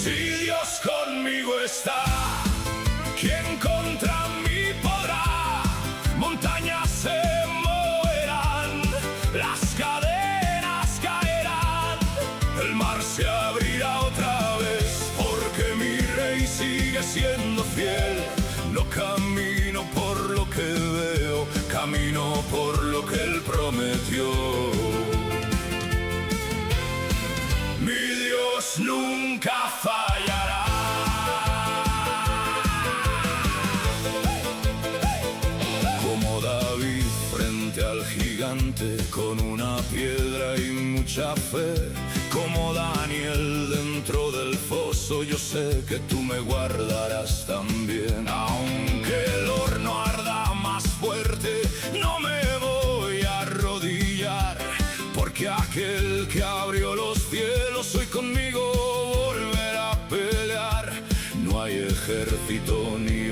Si Dios conmigo está, ¿quién contra mí podrá? Montañas se moverán, las cadenas caerán, el mar se abrirá otra vez, porque mi rey sigue siendo fiel. No camino por lo que veo, camino por lo que él prometió. Mi Dios nunca fallará. Como David frente al gigante, con una piedra y mucha fe. Como Daniel dentro del foso, yo sé que tú me guardarás también. Aunque el horno arda más fuerte, no me voy a arrodillar, porque aquel que abrió los cielos hoy conmigo volverá a pelear. No hay ejército ni